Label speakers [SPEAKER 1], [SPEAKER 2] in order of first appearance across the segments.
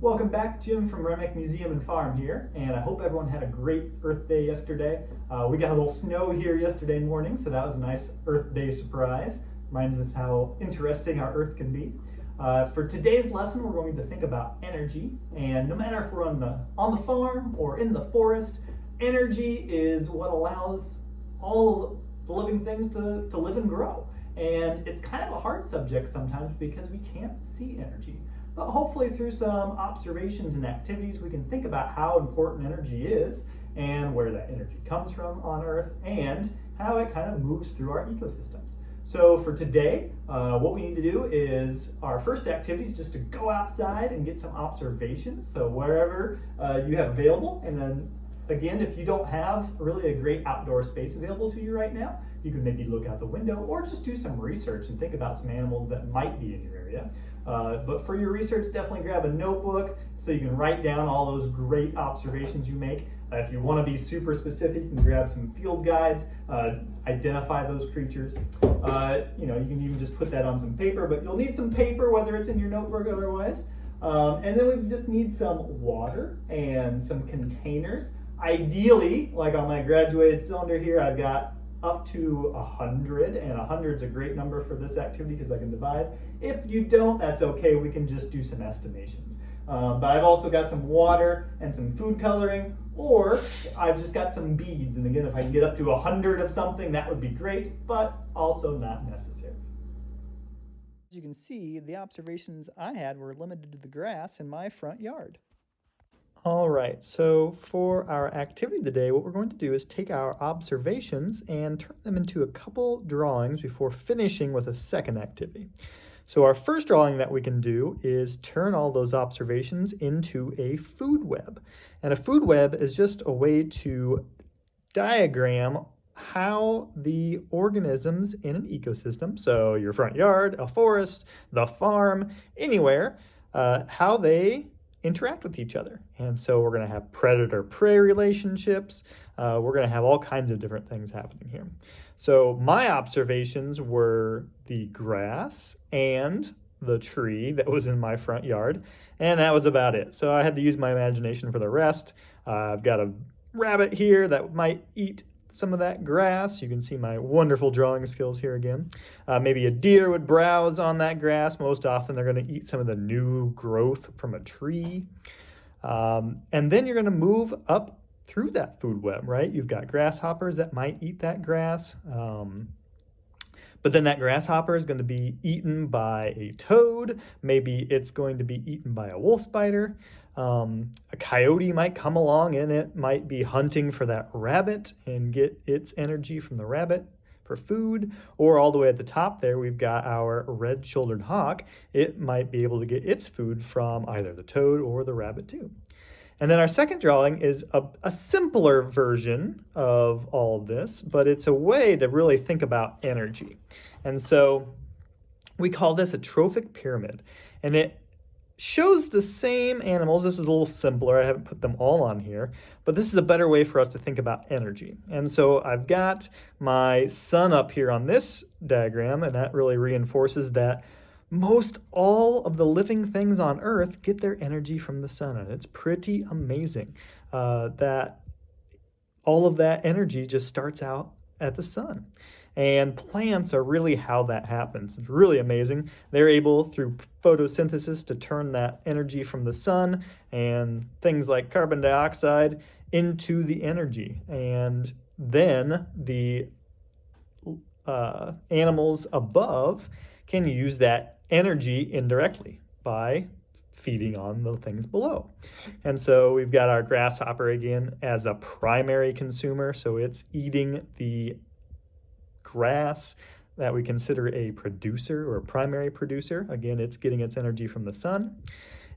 [SPEAKER 1] Welcome back, Jim from Remick Museum and Farm here, and I hope everyone had a great Earth Day yesterday. We got a little snow here yesterday morning, so that was a nice Earth Day surprise. Reminds us how interesting our Earth can be. For today's lesson, we're going to think about energy, and no matter if we're on the farm or in the forest, energy is what allows all the living things to live and grow. And it's kind of a hard subject sometimes because we can't see energy. But hopefully through some observations and activities, we can think about how important energy is and where that energy comes from on Earth and how it kind of moves through our ecosystems. So for today, what we need to do is our first activity is just to go outside and get some observations. So wherever you have available, and then again, if you don't have really a great outdoor space available to you right now, you can maybe look out the window or just do some research and think about some animals that might be in your area. But for your research, definitely grab a notebook so you can write down all those great observations you make. If you want to be super specific, you can grab some field guides, identify those creatures. You can even just put that on some paper, but you'll need some paper, whether it's in your notebook or otherwise. And then we just need some water and some containers. Ideally, like on my graduated cylinder here, I've got up to 100, and 100 is a great number for this activity because I can divide. If you don't, that's okay. We can just do some estimations. But I've also got some water and some food coloring, or I've just got some beads. And again, if I can get up to 100 of something, that would be great, but also not necessary.
[SPEAKER 2] As you can see, the observations I had were limited to the grass in my front yard.
[SPEAKER 3] All right, so for our activity today, what we're going to do is take our observations and turn them into a couple drawings before finishing with a second activity. So our first drawing that we can do is turn all those observations into a food web. And a food web is just a way to diagram how the organisms in an ecosystem, so your front yard, a forest, the farm, anywhere, how they interact with each other. And so we're going to have predator-prey relationships. We're going to have all kinds of different things happening here. So my observations were the grass and the tree that was in my front yard, and that was about it. So I had to use my imagination for the rest. I've got a rabbit here that might eat some of that grass. You can see my wonderful drawing skills here again. Maybe a deer would browse on that grass. Most often they're going to eat some of the new growth from a tree. And then you're going to move up through that food web, right? You've got grasshoppers that might eat that grass. But then that grasshopper is going to be eaten by a toad. Maybe it's going to be eaten by a wolf spider. A coyote might come along and it might be hunting for that rabbit and get its energy from the rabbit for food. Or all the way at the top there, we've got our red-shouldered hawk. It might be able to get its food from either the toad or the rabbit too. And then our second drawing is a simpler version of all of this, but it's a way to really think about energy. And so we call this a trophic pyramid. And it shows the same animals. This is a little simpler. I haven't put them all on here, but this is a better way for us to think about energy. And so I've got my sun up here on this diagram, and that really reinforces that most all of the living things on Earth get their energy from the sun, and it's pretty amazing that all of that energy just starts out at the sun. And plants are really how that happens. It's really amazing. They're able, through photosynthesis, to turn that energy from the sun and things like carbon dioxide into the energy. And then the animals above can use that energy indirectly by feeding on the things below. And so we've got our grasshopper again as a primary consumer. So it's eating the grass that we consider a producer or a primary producer. Again, it's getting its energy from the sun.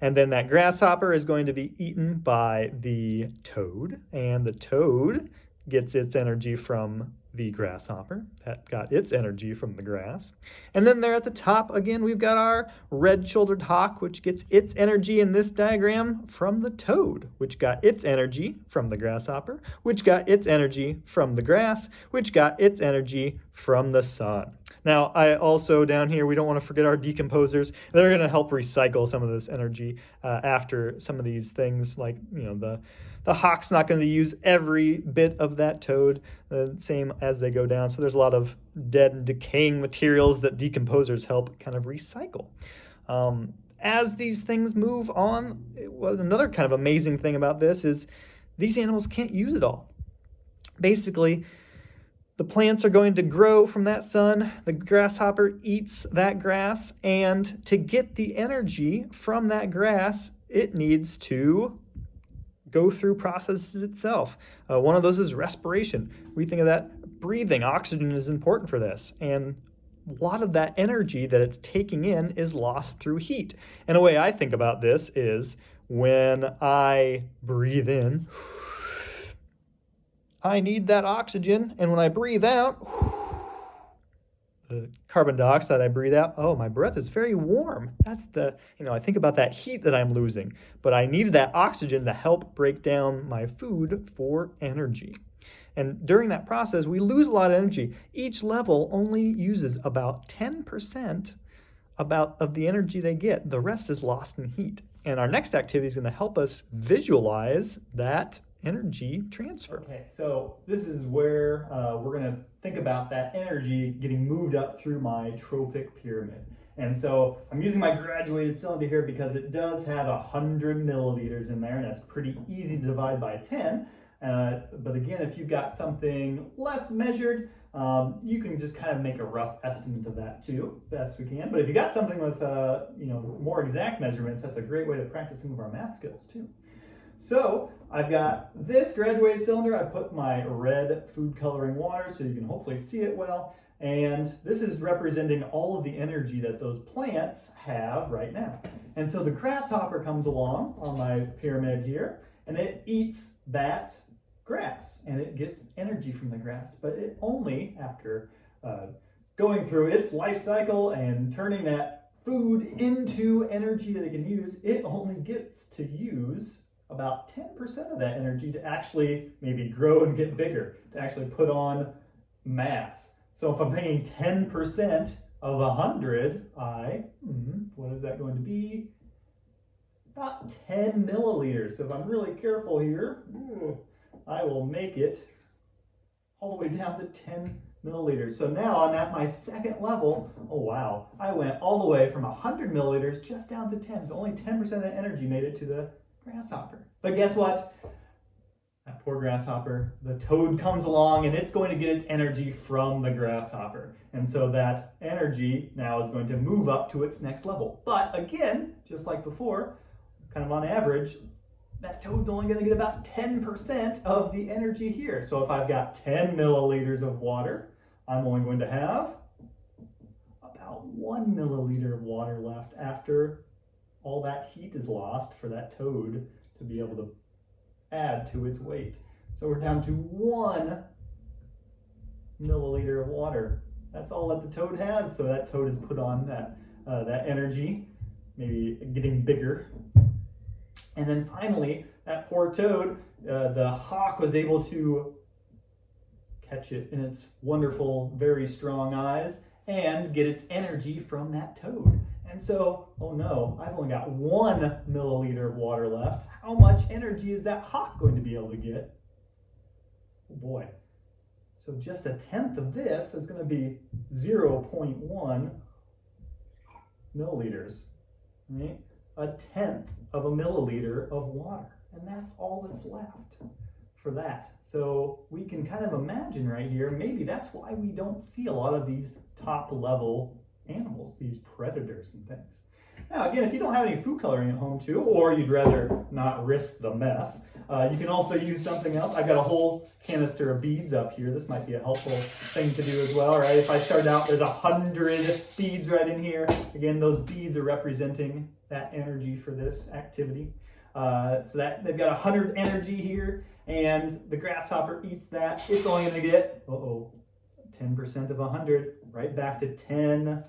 [SPEAKER 3] And then that grasshopper is going to be eaten by the toad, and the toad gets its energy from the grasshopper that got its energy from the grass. And then there at the top, again, we've got our red-shouldered hawk, which gets its energy in this diagram from the toad, which got its energy from the grasshopper, which got its energy from the grass, which got its energy from the sun. Now, I also down here, we don't want to forget our decomposers. They're going to help recycle some of this energy after some of these things, like, you know, the hawk's not going to use every bit of that toad, same as they go down. So there's a lot of dead and decaying materials that decomposers help kind of recycle. As these things move on, another kind of amazing thing about this is these animals can't use it all. Basically, the plants are going to grow from that sun, the grasshopper eats that grass, and to get the energy from that grass, it needs to go through processes itself. One of those is respiration. We think of that breathing. Oxygen is important for this, and a lot of that energy that it's taking in is lost through heat. And a way I think about this is when I breathe in, I need that oxygen, and when I breathe out, the carbon dioxide I breathe out, oh, my breath is very warm. That's I think about that heat that I'm losing, but I needed that oxygen to help break down my food for energy. And during that process, we lose a lot of energy. Each level only uses about 10% of the energy they get. The rest is lost in heat. And our next activity is going to help us visualize that energy transfer.
[SPEAKER 1] Okay, so this is where we're going to think about that energy getting moved up through my trophic pyramid. And so I'm using my graduated cylinder here because it does have 100 milliliters in there, and that's pretty easy to divide by 10. But again, if you've got something less measured, you can just kind of make a rough estimate of that too, best we can. But if you got something with more exact measurements, that's a great way to practice some of our math skills too. So I've got this graduated cylinder. I put my red food coloring water so you can hopefully see it well. And this is representing all of the energy that those plants have right now. And so the grasshopper comes along on my pyramid here, and it eats that grass, and it gets energy from the grass. But it only, after going through its life cycle and turning that food into energy that it can use, it only gets to use about 10% of that energy to actually maybe grow and get bigger, to actually put on mass. So if I'm taking 10% of 100, what is that going to be? About 10 milliliters. So if I'm really careful here, I will make it all the way down to 10 milliliters. So now I'm at my second level. Oh wow, I went all the way from 100 milliliters just down to 10. So only 10% of the energy made it to the grasshopper. But guess what? That poor grasshopper, the toad comes along and it's going to get its energy from the grasshopper. And so that energy now is going to move up to its next level. But again, just like before, kind of on average, that toad's only going to get about 10% of the energy here. So if I've got 10 milliliters of water, I'm only going to have about 1 milliliter of water left after all that heat is lost for that toad to be able to add to its weight. So we're down to 1 milliliter of water. That's all that the toad has. So that toad has put on that energy, maybe getting bigger. And then finally, that poor toad, the hawk was able to catch it in its wonderful, very strong eyes and get its energy from that toad. And so, oh no, I've only got 1 milliliter of water left. How much energy is that hawk going to be able to get? Oh boy. So just a tenth of this is going to be 0.1 milliliters, right? A tenth of a milliliter of water. And that's all that's left for that. So we can kind of imagine right here, maybe that's why we don't see a lot of these top level animals, these predators and things. Now again, if you don't have any food coloring at home too, or you'd rather not risk the mess, you can also use something else. I've got a whole canister of beads up here. This might be a helpful thing to do as well, right? If I start out, there's 100 beads right in here. Again, those beads are representing that energy for this activity. So that they've got 100 energy here, and the grasshopper eats that. It's only going to get, 10% of 100, right back to 10.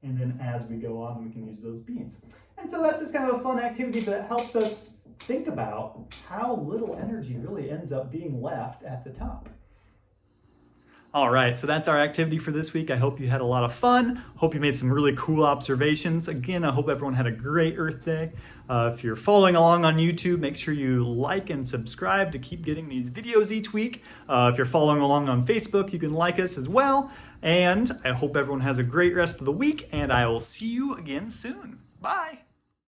[SPEAKER 1] And then as we go on, we can use those beads. And so that's just kind of a fun activity that helps us think about how little energy really ends up being left at the top. All right, so that's our activity for this week. I hope you had a lot of fun. Hope you made some really cool observations. Again, I hope everyone had a great Earth Day. If you're following along on YouTube, make sure you like and subscribe to keep getting these videos each week. If you're following along on Facebook, you can like us as well. And I hope everyone has a great rest of the week, and I will see you again soon. Bye.